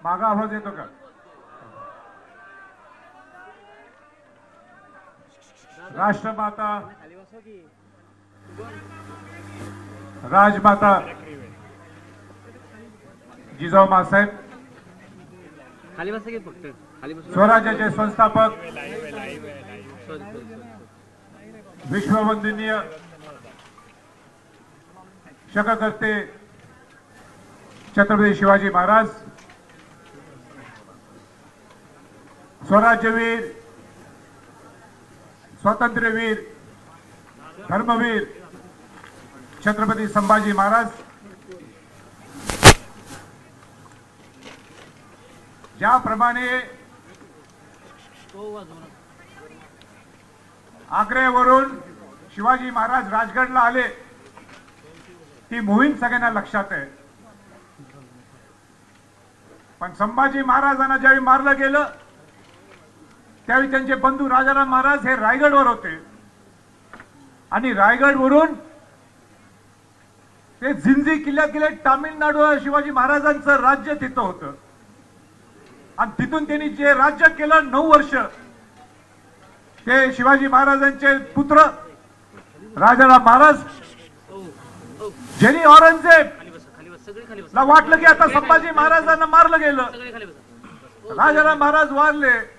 मागा आवाज येतो का? राष्ट्रमाता राजमाता जिजाऊ मासाहेब स्वराज्याचे संस्थापक विश्ववंदनीय शककर्ते छत्रपती शिवाजी महाराज, स्वराज्यवीर, स्वातंत्र्यवीर, धर्मवीर छत्रपती संभाजी महाराज, ज्याप्रमाणे आग्र्यावरून शिवाजी महाराज राजगडला आले, ती मोहीम सगळ्यांना लक्षात आहे. पण संभाजी महाराजांना ज्यावेळी मारलं गेलं त्यावेळी त्यांचे बंधू राजाराम महाराज हे रायगडवर होते आणि रायगडवरून ते जिंजी किल्ल्यात गेले. तामिळनाडू शिवाजी महाराजांचं राज्य तिथं होतं आणि तिथून त्यांनी जे राज्य केलं 9 वर्ष, ते शिवाजी महाराजांचे पुत्र राजाराम महाराज, ज्यांनी औरंगजेब ला वाटलं की आता संभाजी महाराजांना मारलं गेलं, राजाराम महाराज वारले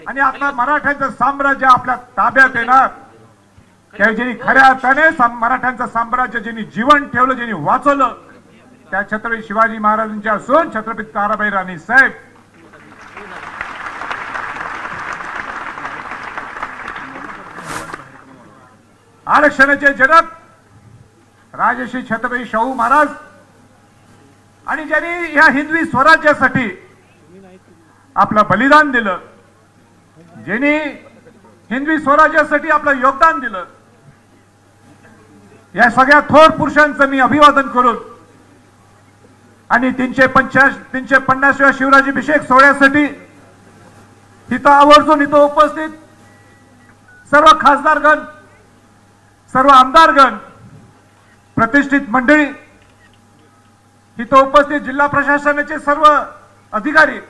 आणि आता मराठ्यांचं साम्राज्य आपल्या ताब्यात येणार. त्या ज्यांनी खऱ्या अर्थाने मराठ्यांचं साम्राज्य ज्यांनी जीवन ठेवलं, ज्यांनी वाचवलं, त्या छत्रपती शिवाजी महाराजांच्या असून छत्रपती ताराबाई राणी साहेब आरक्षणाचे जनक राजश्री छत्रपती शाहू महाराज, आणि ज्यांनी या हिंदवी स्वराज्यासाठी आपलं बलिदान दिलं, ज्यांनी हिंदवी स्वराज्यासाठी आपलं योगदान दिलं, या सगळ्या थोर पुरुषांचं मी अभिवादन करून आणि 350व्या शिवराज्याभिषेक सोहळ्यासाठी इथं आवर्जून इथं उपस्थित सर्व खासदारगण, सर्व आमदारगण, प्रतिष्ठित मंडळी, इथं उपस्थित जिल्हा प्रशासनाचे सर्व अधिकारी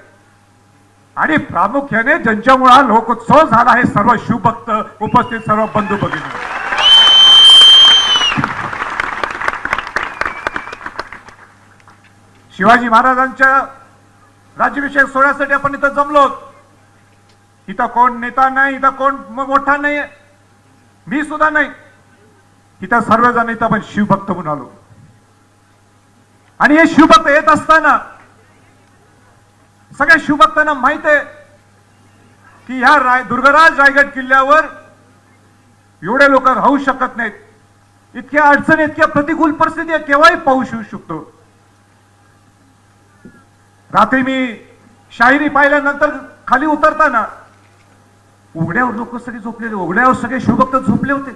आणि प्रामुख्याने ज्यांच्यामुळे हा लोकोत्सव झाला आहे सर्व शिवभक्त, उपस्थित सर्व बंधू भगिनी, शिवाजी महाराजांच्या राज्याभिषेक सोहळ्यासाठी आपण इथं जमलो. इथं कोण नेता नाही, इथं कोण मोठा नाही, मी सुद्धा नाही, इथं सर्वजण इथं आपण शिवभक्त म्हणून आलो. आणि हे शिवभक्त येत असताना सगळ्या शिवभक्तांना माहित आहे की ह्या दुर्गराज रायगड किल्ल्यावर एवढे लोक राहू शकत नाहीत. इतक्या अडचणी, इतक्या प्रतिकूल परिस्थिती केव्हाही पाहू शकतो. रात्री मी शाहिरी पाहिल्यानंतर खाली उतरताना उघड्यावर लोक सगळे झोपलेले, उघड्यावर सगळे शिवभक्त झोपले होते.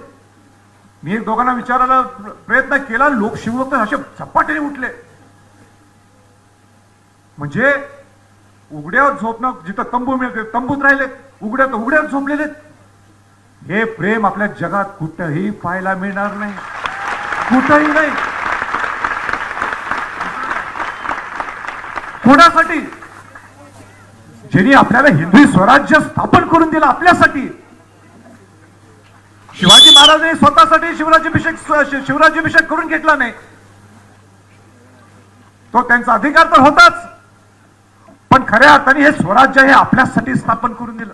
मी एक दोघांना विचारायला प्रयत्न केला, लोक शिवभक्त असे झपाट्याने उठले. म्हणजे उघड्यावर झोपणं, जिथं तंबू मिळते तंबूत राहिले, उघड्यावर झोपलेले. हे प्रेम आपल्या जगात कुठंही पाहायला मिळणार नाही, कुठंही नाही. कोणासाठी? ज्यांनी आपल्याला हिंदवी स्वराज्य स्थापन करून दिलं, आपल्यासाठी. शिवाजी महाराजांनी स्वतःसाठी शिवराज्याभिषेक करून घेतला नाही, तो त्यांचा अधिकार तर होताच, पण खऱ्या अर्थाने हे स्वराज्य हे आपल्यासाठी स्थापन करून दिलं.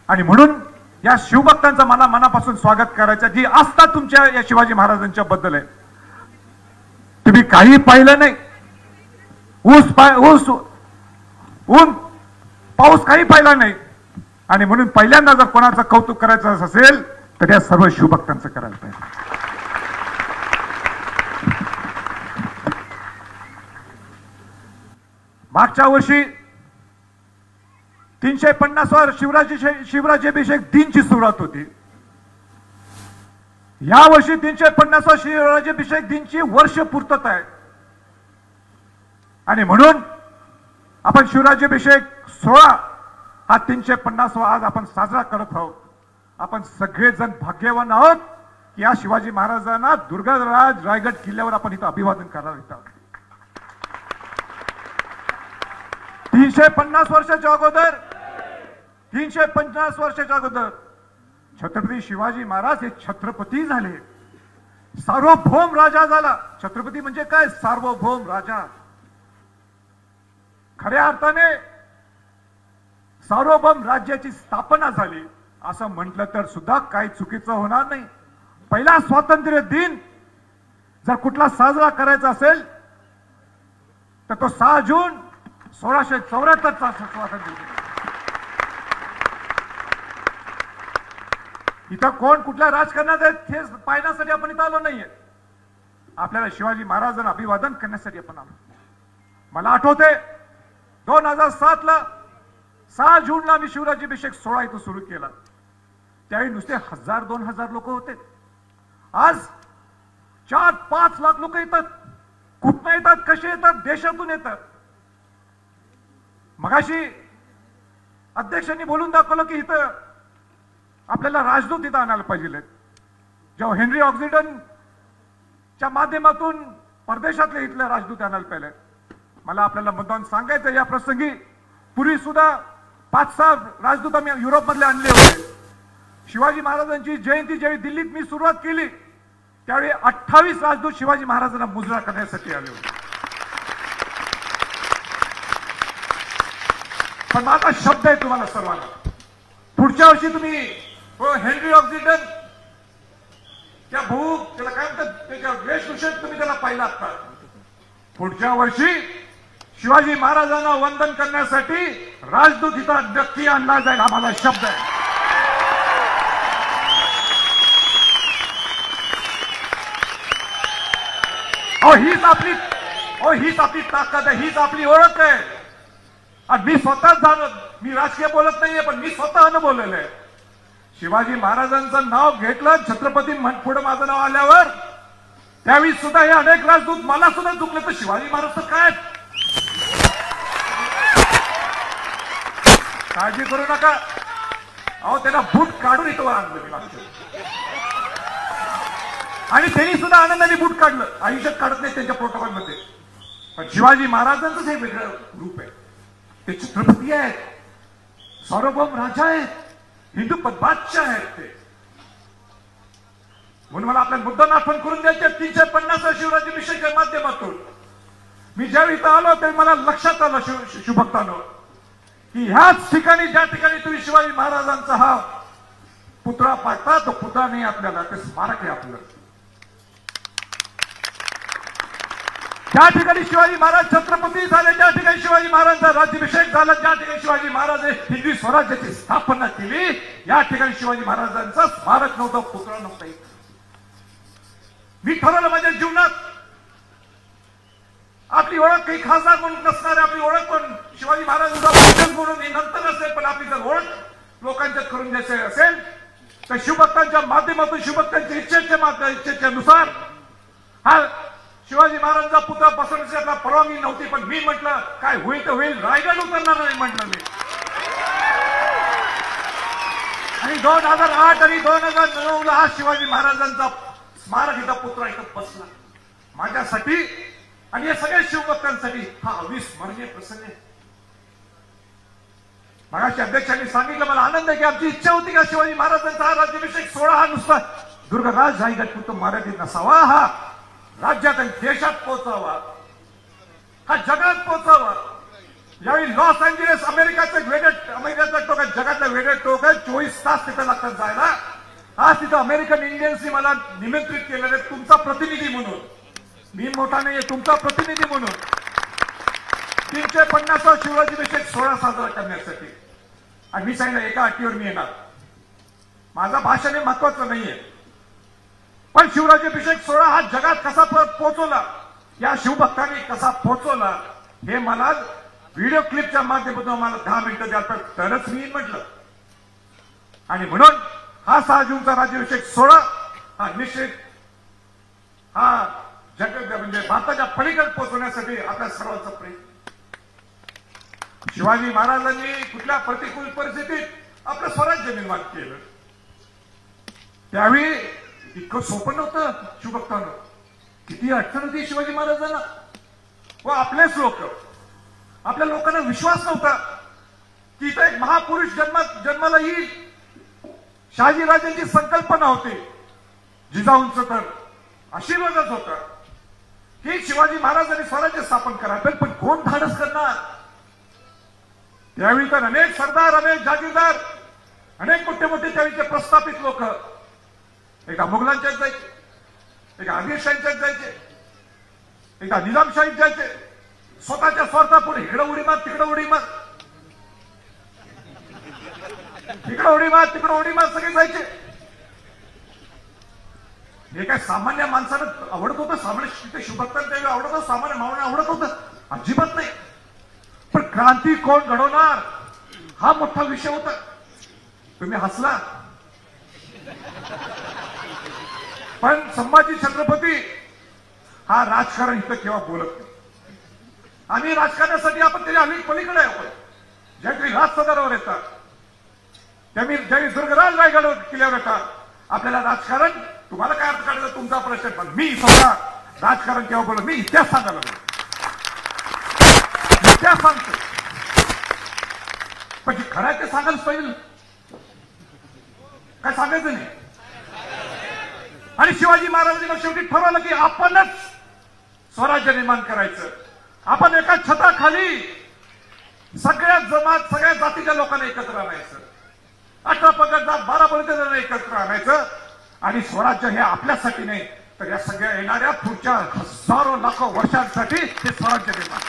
आणि म्हणून या शिवभक्तांचं मला मनापासून स्वागत करायचं, जी आस्था तुमच्या या शिवाजी महाराजांच्या बद्दल आहे. तुम्ही काही पाहिलं नाही, ऊन पाऊस काही पाहिला नाही, आणि म्हणून पहिल्यांदा जर कोणाचं कौतुक करायचं असेल तर या सर्व शिवभक्तांचं करायला पाहिजे. मागच्या वर्षी 350वा शिवराज्याभिषेक दिनची सुरुवात होती. या वर्षी 350वा शिवराज्याभिषेक दिनची वर्ष पूर्तता आहे. आणि म्हणून आपण शिवराज्याभिषेक सोहळा हा 350वा आज आपण साजरा करत आहोत. आपण सगळेजण भाग्यवान आहोत की या शिवाजी महाराजांना दुर्गराज रायगड किल्ल्यावर आपण इथं अभिवादन करायला येत आहोत. 350 वर्षाच्या अगोदर 350 वर्षाच्या अगोदर छत्रपती शिवाजी महाराज हे छत्रपती झाले, सार्वभौम राजा झाला. छत्रपती म्हणजे काय? सार्वभौम राजा. खऱ्या अर्थाने सार्वभौम राज्याची स्थापना झाली असं म्हटलं तर सुद्धा काही चुकीचं होणार नाही. पहिला स्वातंत्र्य दिन जर कुठला साजरा करायचा असेल तर तो 6 जून 1674 चा स्वातंत्र्य दिन. इथं कोण कुठल्या राजकारणात आहेत हे पाहण्यासाठी आपण इथं आलो नाहीये. आपल्याला शिवाजी महाराजांना अभिवादन करण्यासाठी आपण आलो. मला आठवते 2007 ला 6 जूनला मी शिवराज्याभिषेक सोहळा इथं सुरू केला. त्यावेळी नुसते 1000-2000 लोक होते. आज 4-5 लाख लोक येतात. कुठनं येतात, कसे येतात? देशातून येतात. मगाशी अध्यक्षांनी बोलून दाखवलं की इथं आपल्याला राजदूत इथं आणायला पाहिजे. जेव्हा हेनरी ऑक्सिडनच्या माध्यमातून परदेशातले इथले राजदूत आणायला पाहिजे. मला आपल्याला मुद्दाम सांगायचं या प्रसंगी पूर्वी सुद्धा 5-6 राजदूत आम्ही युरोपमधले आणले होते. शिवाजी महाराजांची जयंती ज्यावेळी दिल्लीत मी सुरुवात केली त्यावेळी 28 राजदूत शिवाजी महाराजांना मुजरा करण्यासाठी आले होते. पण माझा शब्द आहे तुम्हाला सर्वांना, पुढच्या वर्षी तुम्ही हेनरी ऑक्सिडन त्या त्याला काय म्हणतात त्याच्या वेशभूषेत तुम्ही त्याला पाहिला असता. पुढच्या वर्षी शिवाजी महाराजांना वंदन करण्यासाठी राजदूत इथं नक्की आणला जाईल, आम्हाला शब्द आहे. हीच आपली ताकद आहे, हीच आपली ओळख आहे. आणि मी स्वतःच मी राजकीय बोलत नाहीये, पण मी स्वतःनं बोललेलं आहे. शिवाजी महाराजांचं नाव घेतलं छत्रपती पुढे माझं नाव आल्यावर त्यावेळी सुद्धा हे अनेक राजदूत मला सुद्धा चुकले तर शिवाजी महाराज तर काय काळजी करू नका. अहो त्यांना बूट काढून इथं आणलं मी मागच्या आणि त्यांनी सुद्धा आनंदाने बूट काढलं. आयुष्यात काढत नाही त्यांच्या प्रोटोकॉल मध्ये. पण शिवाजी महाराजांचंच हे वेगळं रूप आहे. ते छत्रपती आहेत, सार्वभौम राजा आहेत, हिंदू बादशाह आहेत ते. म्हणून मला आपल्या मुद्दा आठवण करून द्यायचे 350 शिवराज्याभिषेकाच्या माध्यमातून मी ज्यावेळी इथं आलो त्यावेळी मला लक्षात आलं शिवभक्तांनो की ह्याच ठिकाणी ज्या ठिकाणी तुम्ही शिवाजी महाराजांचा हा पुतळा पाडता तो पुतळा नाही आपल्याला, ते स्मारक आहे आपलं. ज्या ठिकाणी शिवाजी महाराज छत्रपती झाले, ज्या ठिकाणी शिवाजी महाराजांचा राज्याभिषेक झाला, ज्या ठिकाणी शिवाजी महाराज हिंदवी स्वराज्याची स्थापना केली, या ठिकाणी शिवाजी महाराजांचं स्मारक नव्हतं, पुतळा नव्हता. मी ठरवलं माझ्या जीवनात आपली ओळख काही खासदार म्हणून नसणार, आपली ओळख पण शिवाजी महाराजांचा वंशज म्हणून नंतर असेल, पण आपली जर ओळख लोकांच्यात करून द्यायची असेल तर शिवभक्तांच्या माध्यमातून शिवभक्तांच्या इच्छेनुसार हा शिवाजी महाराजांचा पुतळा बसवण्याची आपला परवानगी नव्हती. पण मी म्हटलं काय होईल तर होईल, रायगड उतरणार नाही म्हटलं मी. आणि 2008 आणि 2009 ला हा शिवाजी महाराजांचा स्मारक इथं पुतळा इथं बसला माझ्यासाठी आणि या सगळ्या शिवभक्तांसाठी हा अविस्मरणीय प्रसंग आहे. मगाशी अध्यक्षांनी सांगितलं, मला आनंद आहे की आमची इच्छा होती का शिवाजी महाराजांचा हा राज्याभिषेक सोहळा हा नुसता दुर्गराज रायगड मर्यादित नसावा, हा राज्यात आणि देशात पोहोचावा, हा जगात पोहोचावा. यावेळी लॉस एंजेलिस अमेरिकाचं टोक आहे, जगातलं वेगळं टोक आहे. 24 तास तिथं लागतात जायला. आज तिथं अमेरिकन इंडियन्सनी मला निमंत्रित केलेलं आहे तुमचा प्रतिनिधी म्हणून. मी मोठा नाहीये, तुमचा प्रतिनिधी म्हणून 350 शिवराज्याभिषेक सोहळा साजरा करण्यासाठी. आणि मी सांगितलं एका अटीवर मी येणार. माझा भाषण हे महत्वाचं नाहीये, पण शिवराज्याभिषेक सोहळा हा जगात कसा पोहोचवला, या शिवभक्तांनी कसा पोहोचवला हे मला व्हिडिओ क्लिपच्या माध्यमातून मला 10 मिनिटं द्याल तरच मी म्हटलं. आणि म्हणून हा 6 जूनचा राज्याभिषेक सोहळा हा निश्चित हा म्हणजे भारताच्या पलीकडे पोहोचवण्यासाठी आपल्या सर्वांचा प्रयत्न. शिवाजी महाराजांनी कुठल्या प्रतिकूल परिस्थितीत आपलं स्वराज्य निर्माण केलं. त्यावेळी इतकं सोपं नव्हतं शिवभक्तांना. किती अडचण होती शिवाजी महाराजांना व आपलेच लोक आपल्या लोकांना विश्वास नव्हता की इथं एक महापुरुष जन्माला येईल. शहाजीराजांची संकल्पना होती, जिजाऊंचं तर आशीर्वादच होता की शिवाजी महाराजांनी स्वराज्य स्थापन करावे. पण कोण धाडस करणार? त्यावेळी तर अनेक सरदार, अनेक जागीरदार, अनेक मोठे मोठे त्यावेळीचे प्रस्थापित लोक एका मुघलांच्यात जायचे, एका आदिलशाहीच्यात जायचे, एका निजामशाहीत जायचे. स्वतःच्या स्वार्थापुढे इकडं उडी मार, तिकडं उडी मार, तिकडं उडी मार, तिकडं उडी मार, सगळे जायचे. हे काय सामान्य माणसाला आवडत होतं? सामान्य शिवभक्तांना त्यावेळी आवडत होतं? सामान्य मावळ्यांना आवडत होतं? अजिबात नाही. पण क्रांती कोण घडवणार हा मोठा विषय होता. तुम्ही हसला, पण संभाजी छत्रपती हा राजकारण इथं केव्हा बोलत नाही. आम्ही राजकारणासाठी आपण तरी आम्ही पलीकडे आहोत. ज्यावेळी राजसदारावर येतात, ज्यावेळी दुर्गराज रायगड किल्ल्यावर येतात, आपल्याला राजकारण तुम्हाला काय अर्थ काढायचा तुमचा प्रश्न. पण मी स्वतः राजकारण केव्हा बोलत, मी इतिहास सांगायला बोलतो, इतिहास सांगतो. पण जे खरं आहे ते सांगायलाच पाहिजे, काय सांगायचं नाही. आणि शिवाजी महाराजांनी मग शेवटी ठरवलं की आपणच स्वराज्य निर्माण करायचं. आपण एका छताखाली सगळ्या जमात, सगळ्या जातीच्या लोकांना एकत्र आणायचं. 18 पगड जात 12 बळीदारांना एकत्र आणायचं. आणि स्वराज्य हे आपल्यासाठी नाही, तर या सगळ्या येणाऱ्या पुढच्या हजारो लाखो वर्षांसाठी हे स्वराज्य निर्माण.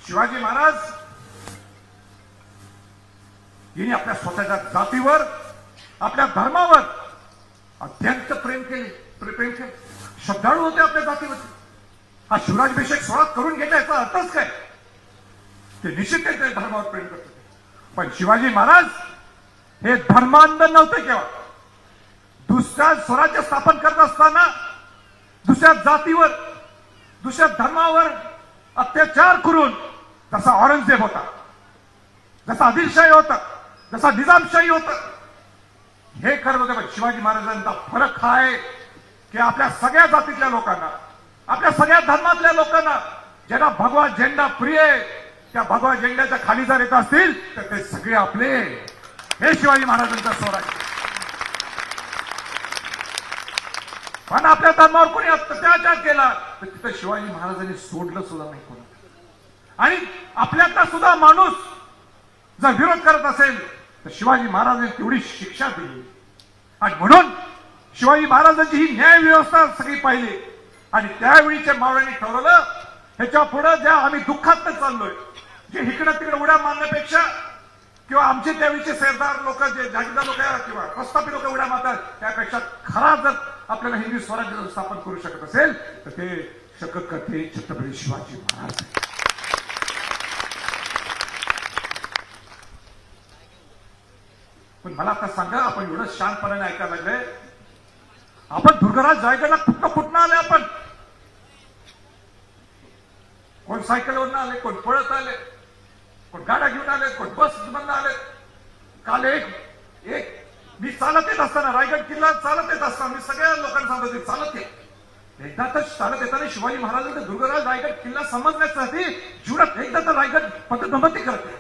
शिवाजी महाराज यांनी आपल्या स्वतःच्या जातीवर, आपल्या धर्मावर अत्यंत प्रेम केले. श्रद्धाळू होते आपल्या जातीवर. हा शिवराज्याभिषेक सोहळा करून घ्यायचा याचा अर्थच काय? ते निश्चित त्यांच्या धर्मावर प्रेम करत होते. पण शिवाजी महाराज हे धर्मांध नव्हते. केव्हा दुसऱ्या स्वराज्य स्थापन करत असताना दुसऱ्या जातीवर, दुसऱ्या धर्मावर अत्याचार करून, जसा औरंगजेब होता, जसा आदिलशाही होता, जसा निजामशाही होता, हे करत होते. पण शिवाजी महाराजांचा फरक हा आहे की आपल्या सगळ्या जातीतल्या लोकांना, आपल्या सगळ्या धर्मातल्या लोकांना ज्यांना भगवा झेंडा प्रिय आहे, त्या भगवा झेंड्याच्या खाली जर येत असतील तर ते सगळे आपले. हे शिवाजी महाराजांचा स्वराज्य. पण आपल्या धर्मावर कोणी अत्याचार केला तर तिथं शिवाजी महाराजांनी सोडलं सुद्धा नाही कोणी. आणि आपल्यातला सुद्धा माणूस जर विरोध करत असेल तर शिवाजी महाराजांनी तेवढी शिक्षा दिली. आणि म्हणून शिवाजी महाराजांची ही न्याय व्यवस्था सगळी पाहिली. आणि त्यावेळीच्या मावळ्यांनी ठरवलं, ह्याच्या पुढे ज्या आम्ही दुःखात चाललोय, जे इकडं तिकडे उड्या मारण्यापेक्षा, किंवा आमचे त्यावेळीचे सरदार लोक, जे जागीरदार लोक किंवा प्रस्थापित लोक उड्या मारतात, त्यापेक्षा खरा जर आपल्याला हिंदवी स्वराज्य स्थापन करू शकत असेल तर ते शकत करते छत्रपती शिवाजी महाराज. पण मला आता सांगा, आपण एवढं शांतपणाने ऐकायला लागले, आपण दुर्गराज रायगडला कुठनं आले? आपण कोण सायकलवरनं आले, कोण पळत आले, कोण गाड्या घेऊन आले, कोण बस मधून आले. काल एक मी चालत येत असताना, रायगड किल्ला चालत येत असताना मी सगळ्या लोकांना सांगतो चालत येत. एकदा तर चालत येताना शिवाजी महाराजांचा दुर्गराज रायगड किल्ला समजण्यासाठी जीवनात एकदा तर रायगड पथबंदी करते.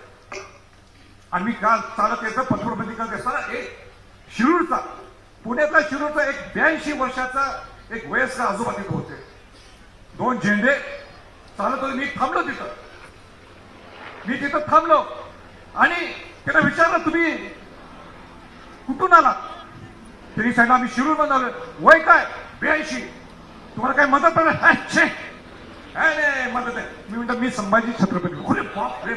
आणि मी काल चालत येतं पथबंदी करत असताना एक शिरूरचा, पुण्यातला शिरूरचा एक 82 वर्षाचा एक वयस्कर आजोबा तिथे होते. 2 झेंडे चालत होते. मी तिथं थांबलो आणि त्यांना विचारलं, तुम्ही कुठून आला? त्यांनी सांगितलं, आम्ही शिरूर मधून आलो. वय काय? 82. तुम्हाला काय मदत पाहिजे? नाही मदत आहे. मी म्हणतो मी संभाजी छत्रपती. अरे बाप रे.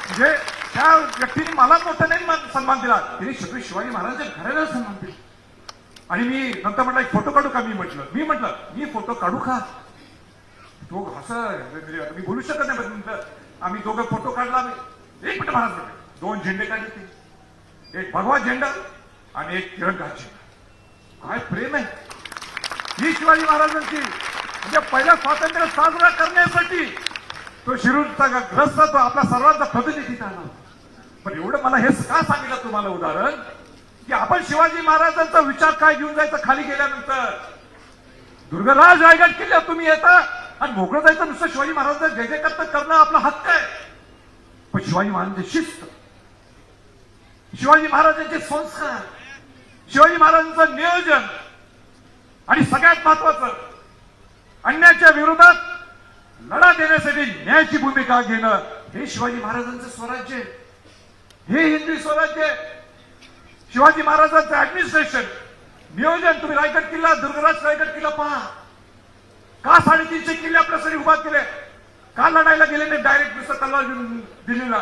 म्हणजे त्या व्यक्तीने मला मोठा नाही सन्मान दिला, त्यांनी छत्रपती शिवाजी महाराजांच्या घराला सन्मान दिला. आणि मी नंतर म्हटलं एक फोटो काढू का? मी म्हटलं मी फोटो काढू का? तो असं मी बोलू शकत नाही. आम्ही दोघं फोटो काढला. एक मिनिट महाराज म्हटलं. 2 झेंडे काढले, एक भगवा झेंडा आणि एक तिरंगा झेंडा. काय प्रेम आहे ही शिवाजी महाराजांची. म्हणजे पहिला स्वातंत्र्य साजरा करण्यासाठी तो शिरूरचा ग्रस्त, तो आपला सर्वांचा प्रतिनिधी आला. पण एवढं मला हे का सांगितलं तुम्हाला उदाहरण, की आपण शिवाजी महाराजांचा विचार काय घेऊन जायचं खाली गेल्यानंतर. दुर्गराज रायगड किल्ल्यावर तुम्ही येता आणि मोकळं जायचं नुसतं शिवाजी महाराजांचा जय जयकार करणं आपला हक्क आहे, पण शिवाजी महाराजांची शिस्त, शिवाजी महाराजांचे संस्कार, शिवाजी महाराजांचं नियोजन आणि सगळ्यात महत्वाचं अन्यायाच्या विरोधात लढा देण्यासाठी न्यायाची भूमिका घेणं हे शिवाजी महाराजांचं स्वराज्य आहे, हे हिंदवी स्वराज्य आहे. शिवाजी महाराजांचं ऍडमिनिस्ट्रेशन नियोजन तुम्ही रायगड किल्ला, दुर्गराज रायगड किल्ला पहा. का 350 किल्ले आपल्यासाठी उभा केले? का लढायला गेले नाही डायरेक्ट नुसतं तलवार घेऊन दिल्लीला?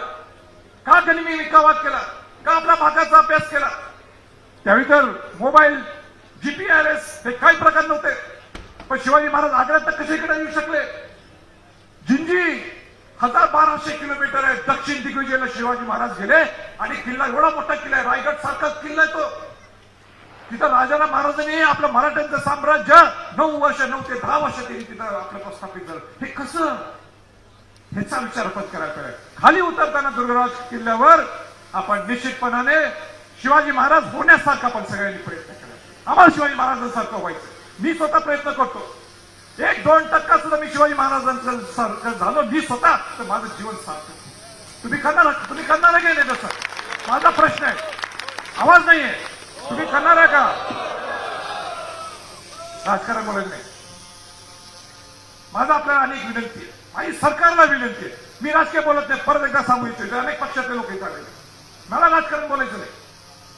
का गनिमी निकावात केला? का आपल्या भागाचा अभ्यास केला? त्यावेळी तर मोबाईल, जीपीआरएस हे काही प्रकार नव्हते, पण शिवाजी महाराज आग्र्यात कसे इकडे येऊ शकले? जिंजी 1200 किलोमीटर आहे, दक्षिण दिग्विजयला शिवाजी महाराज गेले आणि किल्ला एवढा मोठा किल्ला आहे, रायगड सारखा किल्ला आहे तो. तिथं राजाराम महाराजांनी आपलं मराठ्यांचं साम्राज्य 9 वर्ष 9 ते 10 वर्ष त्यांनी तिथं आपलं प्रस्थापित झालं. हे कसं? ह्याचा विचार आपण करायला पाहिजे. खाली उतरताना दुर्गराज किल्ल्यावर आपण निश्चितपणाने शिवाजी महाराज होण्यासारखा आपण सगळ्यांनी प्रयत्न करायचा. आम्हाला शिवाजी महाराजांसारखं व्हायचं. मी स्वतः प्रयत्न करतो. 1-2% सुद्धा मी शिवाजी महाराजांचं सारखं झालो मी स्वतः तर माझं जीवन सार्थक. तुम्ही करणार की नाही? तसं माझा प्रश्न आहे, आवाज नाहीये. तुम्ही करणार आहे का? राजकारण बोलायचं नाही. माझा आपल्याला अनेक विनंती आहे, माझी सरकारला विनंती आहे. मी राजकीय बोलत नाही, परत एकदा सांगू इच्छितो. अनेक पक्षातले लोक इथे आलेले, मला राजकारण बोलायचं नाही.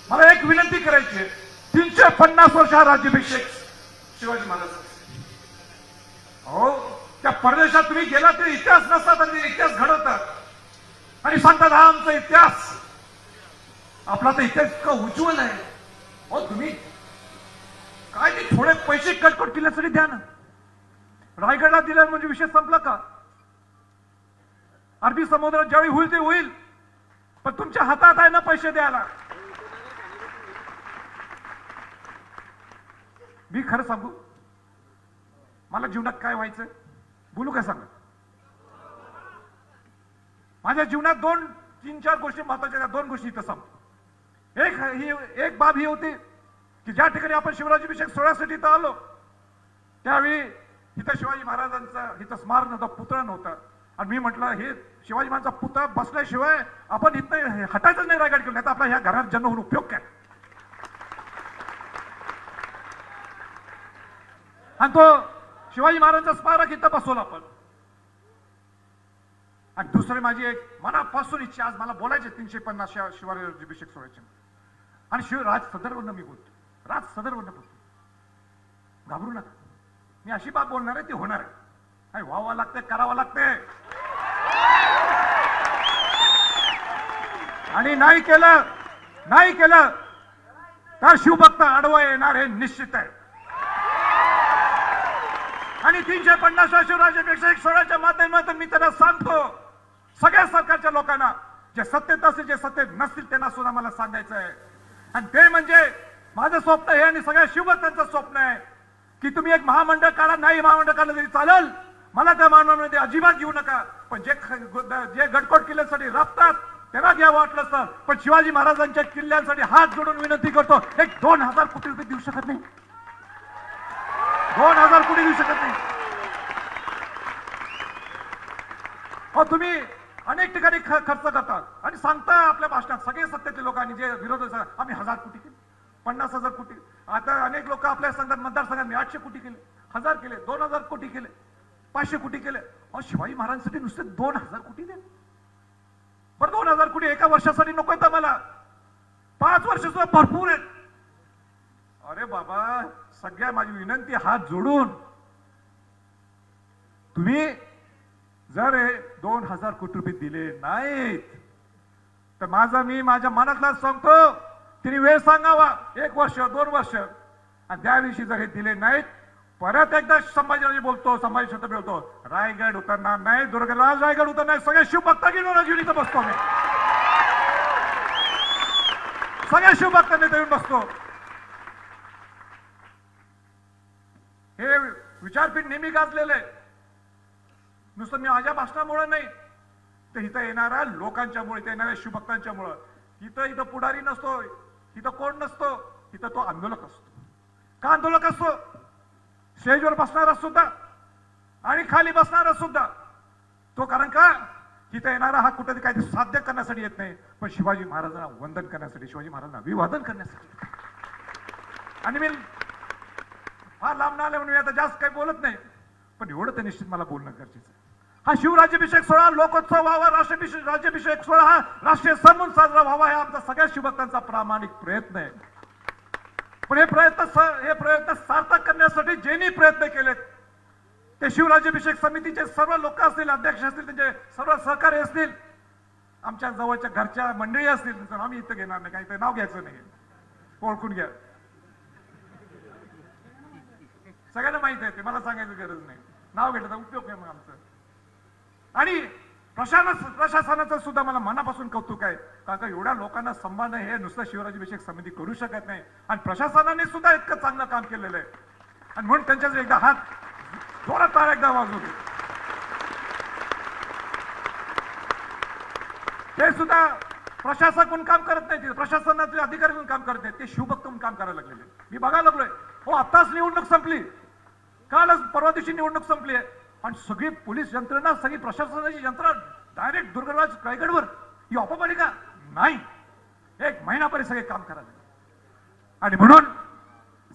मला एक विनंती करायची आहे. 350 वर्ष हा राज्याभिषेक शिवाजी महाराज. हो, त्या परदेशात तुम्ही गेला ते इतिहास नसता तर इतिहास घडवतात आणि सांगतात हा आमचा इतिहास. आपला तर इतिहास इतका उज्ज्वल आहे. हो, तुम्ही काय ते थोडे पैसे कटकट किल्ल्यासाठी द्या ना. रायगडला दिल्या म्हणजे विषय संपला का? अरबी समुद्रात ज्यावेळी होईल ते होईल, पण तुमच्या हातात आहे ना पैसे द्यायला. मी खरं सांगू, मला जीवनात काय व्हायचं बोलू काय सांगा. माझ्या जीवनात 2-3-4 गोष्टी महत्वाच्या, 2 गोष्टी इथं सांगतो. एक बाब ही होती की ज्या ठिकाणी आपण शिवराज्याभिषेक सोहळ्यासाठी इथं आलो त्यावेळी इथं शिवाजी महाराजांचं इथं स्मारक नव्हतं, पुतळा नव्हता. आणि मी म्हटलं हे शिवाजी महाराजांचा पुतळा बसल्याशिवाय आपण इथं हटायचंच नाही रायगड किल्ला, नाही तर आपला ह्या घरात जन्म होऊन उपयोग काय. आणि तो शिवाजी महाराजांचा स्मारक इथं बसवलं आपण. आणि दुसरी माझी एक मनापासून इच्छा, आज मला बोलायचे 350 शिवराज्याभिषेक सोहळ्याचे. आणि राज सदरवरनं मी बोलतो, राज सदरवरनं बोलतो. घाबरू नका, मी अशी बात बोलणार आहे ती होणार आहे. काय व्हावं लागते, करावं लागते. आणि नाही केलं तर शिवभक्त आडवा येणार हे निश्चित आहे. आणि 350 शिवराज्याभिषेक सोहळ्याच्या माध्यमातून मी त्यांना सांगतो, सगळ्या सरकारच्या लोकांना, जे सत्तेत असतील जे सत्तेत नसतील त्यांना सुद्धा मला सांगायचं आहे. आणि ते म्हणजे माझं स्वप्न आहे आणि सगळ्या शिवभक्तांचं स्वप्न आहे की तुम्ही एक महामंडळ काढा. नाही महामंडळ काढलं तरी चालेल, मला त्या महामंडळामध्ये अजिबात घेऊ नका. पण जे गडकोट किल्ल्यासाठी राबतात त्यांना घ्या वाटलं तर. पण शिवाजी महाराजांच्या किल्ल्यांसाठी हात जोडून विनंती करतो, एक 2000 कोटी रुपये देऊ शकत नाही, 2000 कोटी देऊ शकत नाही. हो, तुम्ही अनेक ठिकाणी खर्च करतात आणि सांगता आपल्या भाषणात सगळे सत्तेचे लोकांनी जे विरोध आम्ही 1000 कोटी केले, 50,000 कोटी. आता अनेक लोक आपल्या संघात मतदारसंघात मी 800 कोटी केले, 1000 केले, 2000 कोटी केले, 500 कोटी केले. शिवाजी महाराजांसाठी नुसते 2000 कोटी दे. बरं 2000 कोटी एका वर्षासाठी नको येतं मला, 5 वर्ष सुद्धा भरपूर आहेत. अरे बाबा, सगळ्या माझी विनंती हात जोडून तुम्ही जर 2000 कोटी रुपये दिले नाहीत तर मी माझ्या मनातला सांगतो, तिने वेळ सांगावा, 1 वर्ष 2 वर्ष. आणि त्या दिवशी जर हे दिले नाहीत, परत एकदा संभाजी बोलतो, रायगड उतरणार नाही, दुर्गराज रायगड उतरणार नाही. सगळे शिवभक्त घेऊन इथं बसतो मी, सगळ्या शिवभक्तांनी येऊन बसतो. हे विचारपीठ नेहमी गाजलेलं आहे. नुसतं मी माझ्या भाषणामुळे नाही, तर इथं येणाऱ्या लोकांच्यामुळे, इथं येणाऱ्या शिवभक्तांच्यामुळं. इथं पुढारी नसतो, इथं कोण नसतो, इथं तो आंदोलक असतो. का आंदोलक असतो? स्टेजवर बसणारा सुद्धा आणि खाली बसणारा सुद्धा तो, कारण का तिथे येणारा हा कुठेतरी काहीतरी साध्य करण्यासाठी येत नाही, पण शिवाजी महाराजांना वंदन करण्यासाठी, शिवाजी महाराजांना अभिवादन करण्यासाठी. आणि मी फार लांब ना आले म्हणून आता जास्त काही बोलत नाही, पण एवढं तर निश्चित मला बोलणं गरजेचं आहे. हा शिवराज्याभिषेक सोहळा लोकोत्सव व्हावा, राज्याभिषेक सोहळा हा राष्ट्रीय सण म्हणून साजरा व्हावा, हे आमचा सगळ्या शिवभक्तांचा प्रामाणिक प्रयत्न आहे. पण हे प्रयत्न सार्थक करण्यासाठी ज्यांनी प्रयत्न केलेत ते शिवराज्याभिषेक समितीचे सर्व लोक असतील, अध्यक्ष असतील, त्यांचे सर्व सहकारी असतील, आमच्या जवळच्या घरच्या मंडळी असतील. आम्ही इथं घेणार नाही, काही नाव घ्यायचं नाही, ओळखून घ्या. सगळ्यांना माहित आहे, ते मला सांगायची गरज नाही. नाव घेतलं तर उपयोग आहे मग आमचं. आणि प्रशासनाचं सुद्धा मला मनापासून कौतुक आहे, कारण का एवढ्या लोकांना सांभाळणं हे नुसतं शिवराज्याभिषेक समिती करू शकत नाही, आणि प्रशासनाने सुद्धा इतकं चांगलं काम केलेलं आहे. आणि म्हणून त्यांच्याच एकदा हात जोरात एकदा वाजवतो. ते सुद्धा प्रशासक म्हणून काम करत नाही, प्रशासनाचे अधिकारी म्हणून काम करत नाही, ते शिवभक्त म्हणून काम करायला लागलेले. मी बघायला लागलोय, हो आत्ताच निवडणूक संपली, कालच परवा दिवशी निवडणूक संपली आहे, आणि सगळी पोलीस यंत्रणा, सगळी प्रशासनाची यंत्रणा डायरेक्ट दुर्गराज रायगडवर. ही अपमानिका नाही, एक महिनाभर सगळे काम करायला. आणि म्हणून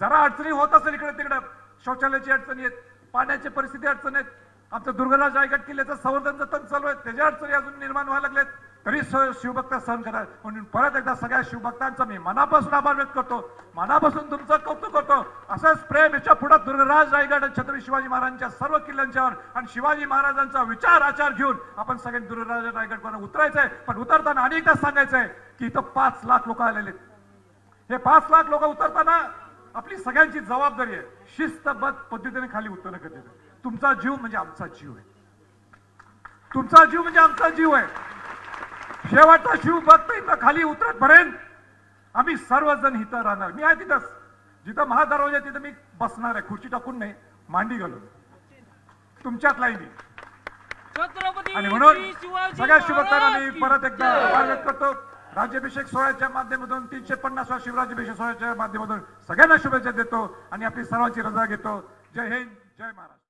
जरा अडचणी होत असेल इकडे तिकडे, शौचालयाची अडचणी आहेत, पाण्याची परिस्थिती अडचणी आहेत, आमचं दुर्गराज रायगड किल्ल्याचं संवर्धन जतन चालू आहे, त्याच्या अडचणी अजून निर्माण व्हायला लागलेत, तरी शिवभक्त सहन करा. म्हणून परत एकदा सगळ्या शिवभक्तांचा मी मनापासून आभार व्यक्त करतो, मनापासून तुमचं कौतुक करतो. असंच प्रेम याच्या पुढे दुर्गराज रायगड छत्रपती शिवाजी महाराजांच्या सर्व किल्ल्यांच्यावर आणि शिवाजी महाराजांचा विचार आचार घेऊन आपण सगळ्यांनी दुर्गराज रायगडवर उतरायचंय. पण उतरताना अनेकदा सांगायचंय की इथं 5 लाख लोक आलेले आहेत. हे 5 लाख लोक उतरताना आपली सगळ्यांची जबाबदारी आहे, शिस्तबद्ध पद्धतीने खाली उतरणं गरजेचं आहे. तुमचा जीव म्हणजे आमचा जीव आहे, तुमचा जीव म्हणजे आमचा जीव आहे. शेवटचा शिवभक्त इथं खाली उतरतपर्यंत आम्ही सर्वजण इथं राहणार. मी आहे तिथंच, जिथं महादरवाजा तिथं मी बसणार आहे, खुर्ची टाकून नाही, मांडी घालून तुमच्यातलाही मी. आणि म्हणून सगळ्या शिवभक्तांना मी परत एकदा आभार व्यक्त करतो. राज्याभिषेक सोहळ्याच्या माध्यमातून 350व्या शिवराज्याभिषेक सोहळ्याच्या माध्यमातून सगळ्यांना शुभेच्छा देतो आणि आपली सर्वांची रजा घेतो. जय हिंद, जय महाराष्ट्र.